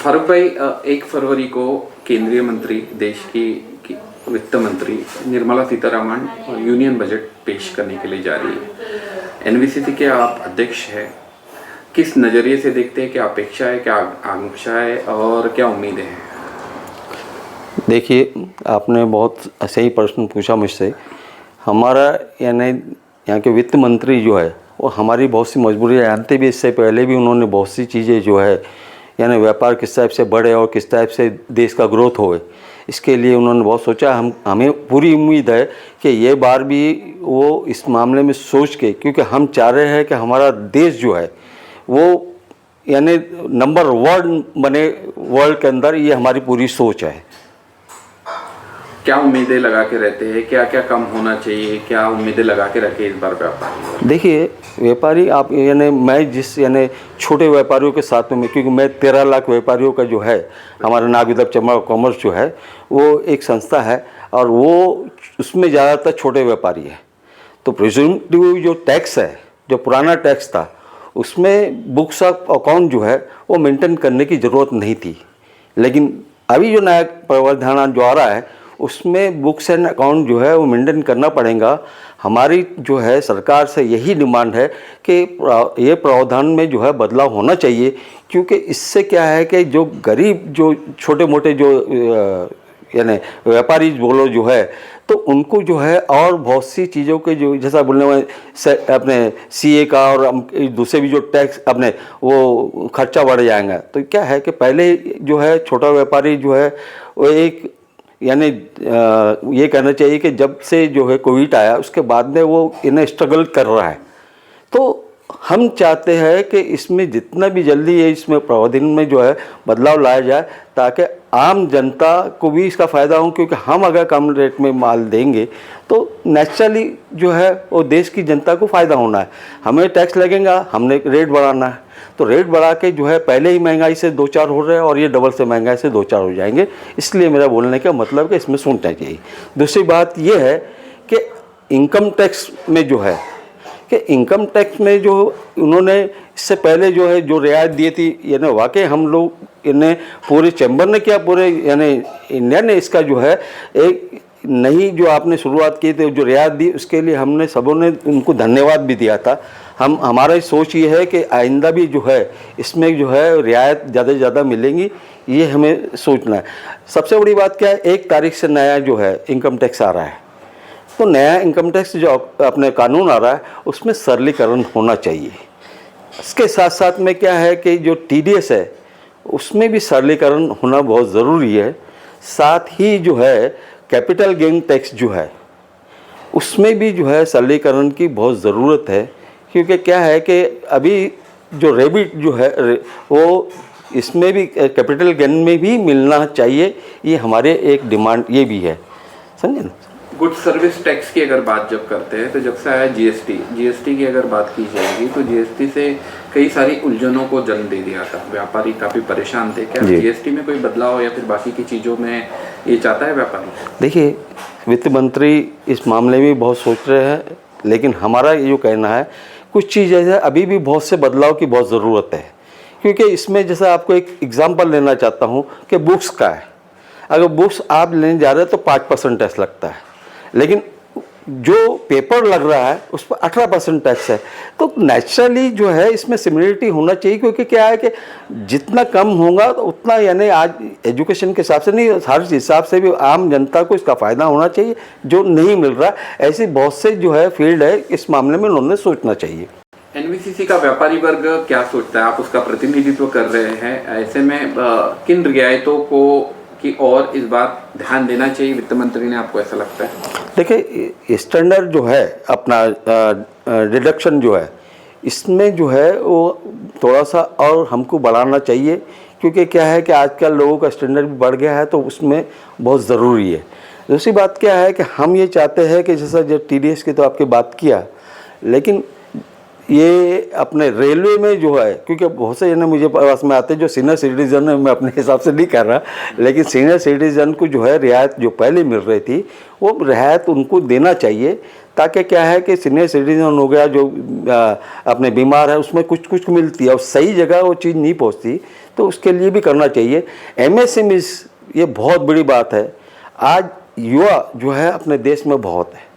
फारूक भाई, 1 फरवरी को केंद्रीय मंत्री, देश की वित्त मंत्री निर्मला सीतारमण यूनियन बजट पेश करने के लिए जा रही है। एनवीसीसी के आप अध्यक्ष हैं, किस नज़रिए से देखते हैं? क्या अपेक्षा है, क्या आकांक्षा है और क्या उम्मीदें हैं? देखिए, आपने बहुत सही प्रश्न पूछा मुझसे। हमारा यानी यहाँ के वित्त मंत्री जो है वो हमारी बहुत सी मजबूरियाँ जानते भी, इससे पहले भी उन्होंने बहुत सी चीज़ें जो है यानी व्यापार किस टाइप से बढ़े और किस टाइप से देश का ग्रोथ होए, इसके लिए उन्होंने बहुत सोचा। हमें पूरी उम्मीद है कि ये बार भी वो इस मामले में सोच के, क्योंकि हम चाह रहे हैं कि हमारा देश जो है वो यानी नंबर 1 बने वर्ल्ड के अंदर, ये हमारी पूरी सोच है। क्या उम्मीदें लगा के रहते हैं? क्या क्या कम होना चाहिए? क्या उम्मीदें लगा के रखे इस बार व्यापारी? देखिए, व्यापारी आप यानी मैं जिस यानी छोटे व्यापारियों के साथ में, क्योंकि मैं 13 लाख व्यापारियों का जो है हमारा नागरिक चैम्बर ऑफ कॉमर्स जो है वो एक संस्था है और वो उसमें ज़्यादातर छोटे व्यापारी है। तो प्रिज्यूम्टिव जो टैक्स है, जो पुराना टैक्स था, उसमें बुक्स ऑफ अकाउंट जो है वो मेंटेन करने की ज़रूरत नहीं थी। लेकिन अभी जो नया प्रावधान जो आ रहा है उसमें बुक्स एंड अकाउंट जो है वो मेंटेन करना पड़ेगा। हमारी जो है सरकार से यही डिमांड है कि ये प्रावधान में जो है बदलाव होना चाहिए, क्योंकि इससे क्या है कि जो गरीब, जो छोटे मोटे जो यानी व्यापारी बोलो जो है, तो उनको जो है और बहुत सी चीज़ों के जो जैसा बोलने में अपने सीए का और दूसरे भी जो टैक्स अपने वो खर्चा बढ़ जाएगा। तो क्या है कि पहले जो है छोटा व्यापारी जो है वो एक यानी ये कहना चाहिए कि जब से जो है कोविड आया उसके बाद में वो इन्हें स्ट्रगल कर रहा है। तो हम चाहते हैं कि इसमें जितना भी जल्दी है इसमें प्रावधान में जो है बदलाव लाया जाए, ताकि आम जनता को भी इसका फ़ायदा हो। क्योंकि हम अगर कम रेट में माल देंगे तो नेचुरली जो है वो देश की जनता को फ़ायदा होना है। हमें टैक्स लगेगा, हमने रेट बढ़ाना है, तो रेट बढ़ा के जो है पहले ही महंगाई से 2-4 हो रहे हैं और ये डबल से महंगाई से 2-4 हो जाएंगे। इसलिए मेरा बोलने का मतलब कि इसमें सोचना चाहिए। दूसरी बात ये है कि इनकम टैक्स में जो है कि इनकम टैक्स में जो उन्होंने इससे पहले जो है जो रियायत दी थी, यानी वाकई हम लोग इन्हें पूरे चैम्बर ने क्या, पूरे यानी इंडिया ने इसका जो है एक नई जो आपने शुरुआत की थी, जो रियायत दी, उसके लिए हमने सबों ने उनको धन्यवाद भी दिया था। हमारा सोच ये है कि आइंदा भी जो है इसमें जो है रियायत ज़्यादा से ज़्यादा मिलेंगी, ये हमें सोचना है। सबसे बड़ी बात क्या है, 1 तारीख से नया जो है इनकम टैक्स आ रहा है। तो नया इनकम टैक्स जो अपने कानून आ रहा है उसमें सरलीकरण होना चाहिए। इसके साथ साथ में क्या है कि जो टीडीएस है उसमें भी सरलीकरण होना बहुत ज़रूरी है। साथ ही जो है कैपिटल गेन टैक्स जो है उसमें भी जो है सरलीकरण की बहुत ज़रूरत है। क्योंकि क्या है कि अभी जो रेबिट जो है वो इसमें भी कैपिटल गेन में भी मिलना चाहिए, ये हमारे एक डिमांड ये भी है, समझे ना। गुड सर्विस टैक्स की अगर बात जब करते हैं तो जब से आया जीएसटी की अगर बात की जाएगी तो जीएसटी से कई सारी उलझनों को जन्म दे दिया था, व्यापारी काफ़ी परेशान थे। क्या जीएसटी में कोई बदलाव या फिर बाकी की चीज़ों में ये चाहता है व्यापारी? देखिए, वित्त मंत्री इस मामले में बहुत सोच रहे हैं, लेकिन हमारा ये जो कहना है कुछ चीज़ें है अभी भी बहुत से बदलाव की बहुत ज़रूरत है। क्योंकि इसमें जैसा आपको एक एग्जांपल लेना चाहता हूँ कि बुक्स का है। अगर बुक्स आप लेने जा रहे हैं तो 5% टैक्स लगता है, लेकिन जो पेपर लग रहा है उस पर 18% टैक्स है। तो नेचुरली जो है इसमें सिमिलरिटी होना चाहिए। क्योंकि क्या है कि जितना कम होगा तो उतना, यानी आज एजुकेशन के हिसाब से नहीं, हर हिसाब से भी आम जनता को इसका फ़ायदा होना चाहिए जो नहीं मिल रहा। ऐसी बहुत से जो है फील्ड है, इस मामले में उन्होंने सोचना चाहिए। एनवीसीसी का व्यापारी वर्ग क्या सोचता है? आप उसका प्रतिनिधित्व कर रहे हैं, ऐसे में किन रियायतों को की और इस बार ध्यान देना चाहिए वित्त मंत्री ने, आपको ऐसा लगता है? देखिए, स्टैंडर्ड जो है अपना डिडक्शन जो है इसमें जो है वो थोड़ा सा और हमको बढ़ाना चाहिए। क्योंकि क्या है कि आजकल लोगों का स्टैंडर्ड भी बढ़ गया है, तो उसमें बहुत ज़रूरी है। दूसरी बात क्या है कि हम ये चाहते हैं कि जैसा जो टीडीएस की तो आपकी बात किया, लेकिन ये अपने रेलवे में जो है, क्योंकि बहुत से जन मुझे पास में आते हैं जो सीनियर सिटीजन है, मैं अपने हिसाब से नहीं कर रहा, लेकिन सीनियर सिटीजन को जो है रियायत जो पहले मिल रही थी वो रियायत उनको देना चाहिए। ताकि क्या है कि सीनियर सिटीजन हो गया जो अपने बीमार है उसमें कुछ कुछ मिलती है और सही जगह वो चीज़ नहीं पहुंचती, तो उसके लिए भी करना चाहिए। MSME ये बहुत बड़ी बात है। आज युवा जो है अपने देश में बहुत है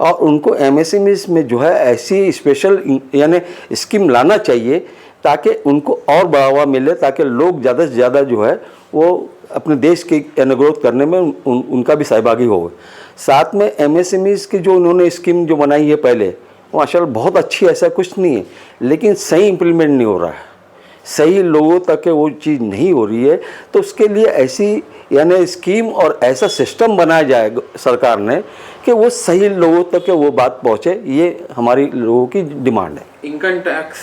और उनको MSME में जो है ऐसी स्पेशल यानी स्कीम लाना चाहिए ताकि उनको और बढ़ावा मिले, ताकि लोग ज़्यादा से ज़्यादा जो है वो अपने देश की ग्रोथ करने में उनका भी सहभागी हो। साथ में MSME की जो उन्होंने स्कीम जो बनाई है पहले, वो माशाल्लाह बहुत अच्छी, ऐसा कुछ नहीं है, लेकिन सही इम्प्लीमेंट नहीं हो रहा है, सही लोगों तक वो चीज़ नहीं हो रही है। तो उसके लिए ऐसी यानी स्कीम और ऐसा सिस्टम बनाया जाए सरकार ने कि वो सही लोगों तक वो बात पहुँचे, ये हमारी लोगों की डिमांड है। इनकम टैक्स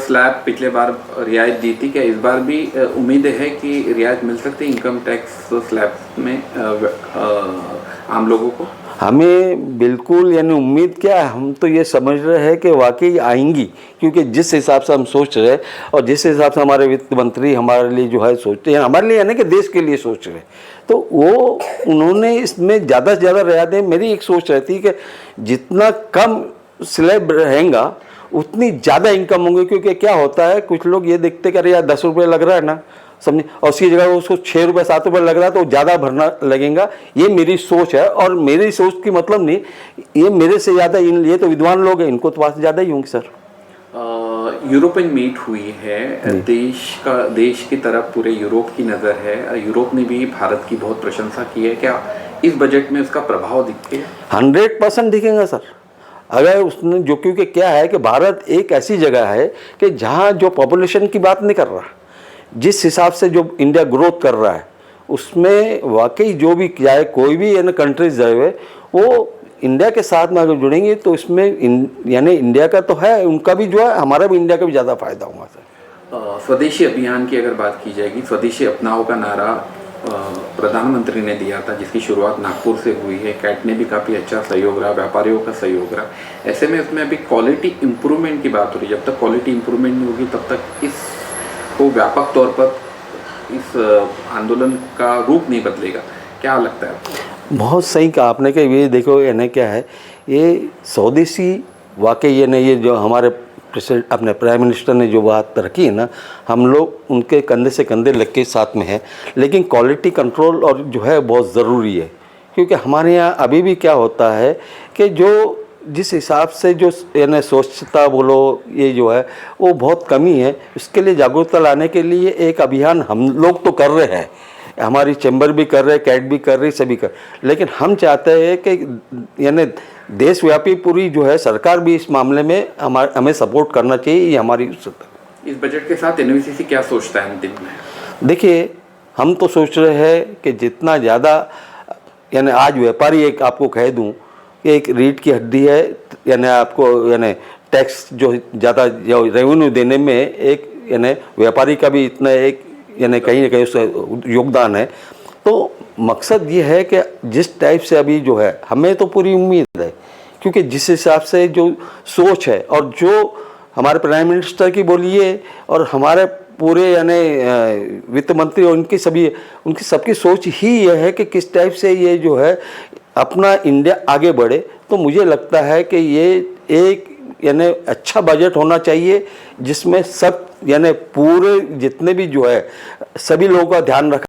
स्लैब पिछले बार रियायत दी थी, क्या इस बार भी उम्मीद है कि रियायत मिल सकती है इनकम टैक्स स्लैब में आम लोगों को? हमें बिल्कुल यानी उम्मीद क्या है, हम तो ये समझ रहे हैं कि वाकई आएंगी, क्योंकि जिस हिसाब से हम सोच रहे हैं और जिस हिसाब से हमारे वित्त मंत्री हमारे लिए जो है सोचते हैं, हमारे लिए यानी कि देश के लिए सोच रहे हैं, तो वो उन्होंने इसमें ज़्यादा से ज़्यादा रियायतें, मेरी एक सोच रहती है कि जितना कम स्लैब रहेगा उतनी ज़्यादा इनकम होंगी। क्योंकि क्या होता है, कुछ लोग ये देखते कि अरे यार 10 रुपये लग रहा है ना, समझे, और उसकी जगह उसको 6 रुपये 7 रुपये लग रहा है तो ज़्यादा भरना लगेगा। ये मेरी सोच है और मेरी सोच की मतलब नहीं, ये मेरे से ज़्यादा ये तो विद्वान लोग हैं, इनको तो बात ज़्यादा ही होंगे सर। यूरोपियन मीट हुई है, देश की तरफ पूरे यूरोप की नज़र है, यूरोप ने भी भारत की बहुत प्रशंसा की है, क्या इस बजट में उसका प्रभाव दिखेगा? 100% दिखेगा सर। अगर उसने जो, क्योंकि क्या है कि भारत एक ऐसी जगह है कि जहाँ जो पॉपुलेशन की बात नहीं कर रहा, जिस हिसाब से जो इंडिया ग्रोथ कर रहा है उसमें वाकई जो भी चाहे कोई भी यानी कंट्रीज जाए वो इंडिया के साथ में अगर जुड़ेंगे तो इसमें यानी इंडिया का तो है, उनका भी जो है, हमारा भी इंडिया का भी ज़्यादा फायदा होगा सर। स्वदेशी अभियान की अगर बात की जाएगी, स्वदेशी अपनाओ का नारा प्रधानमंत्री ने दिया था, जिसकी शुरुआत नागपुर से हुई है। कैट ने भी काफ़ी अच्छा सहयोग रहा, व्यापारियों का सहयोग रहा। ऐसे में इसमें अभी क्वालिटी इम्प्रूवमेंट की बात हो रही है। जब तक क्वालिटी इम्प्रूवमेंट नहीं होगी तब तक इसको व्यापक तौर पर इस आंदोलन का रूप नहीं बदलेगा। क्या लगता है आपको? बहुत सही कहा आपने कि ये देखो ये क्या है, ये स्वदेशी वाकई ये नहीं, ये जो हमारे प्रेसिडेंट अपने प्राइम मिनिस्टर ने जो बात रखी है ना, हम लोग उनके कंधे से कंधे लग के साथ में है। लेकिन क्वालिटी कंट्रोल और जो है बहुत ज़रूरी है, क्योंकि हमारे यहाँ अभी भी क्या होता है कि जो जिस हिसाब से जो यानी स्वच्छता बोलो ये जो है वो बहुत कमी है। उसके लिए जागरूकता लाने के लिए एक अभियान हम लोग तो कर रहे हैं, हमारी चैम्बर भी कर रहे हैं, कैट भी कर रही, सभी कर, लेकिन हम चाहते हैं कि यानी देशव्यापी पूरी जो है सरकार भी इस मामले में हमें सपोर्ट करना चाहिए। ये हमारी इस बजट के साथ एनवीसीसी क्या सोचता है अंतिम में? देखिए, हम तो सोच रहे हैं कि जितना ज़्यादा यानी आज व्यापारी, एक आपको कह दूं कि एक रीढ़ की हड्डी है, यानी आपको यानी टैक्स जो ज़्यादा रेवेन्यू देने में एक यानी व्यापारी का भी इतना एक यानी कहीं ना कहीं उसका योगदान है। तो मकसद ये है कि जिस टाइप से अभी जो है, हमें तो पूरी उम्मीद है, क्योंकि जिस हिसाब से जो सोच है और जो हमारे प्राइम मिनिस्टर की बोलिए और हमारे पूरे यानी वित्त मंत्री और उनकी सबकी सोच ही यह है कि किस टाइप से ये जो है अपना इंडिया आगे बढ़े। तो मुझे लगता है कि ये एक यानी अच्छा बजट होना चाहिए जिसमें सब यानी पूरे जितने भी जो है सभी लोगों का ध्यान रखा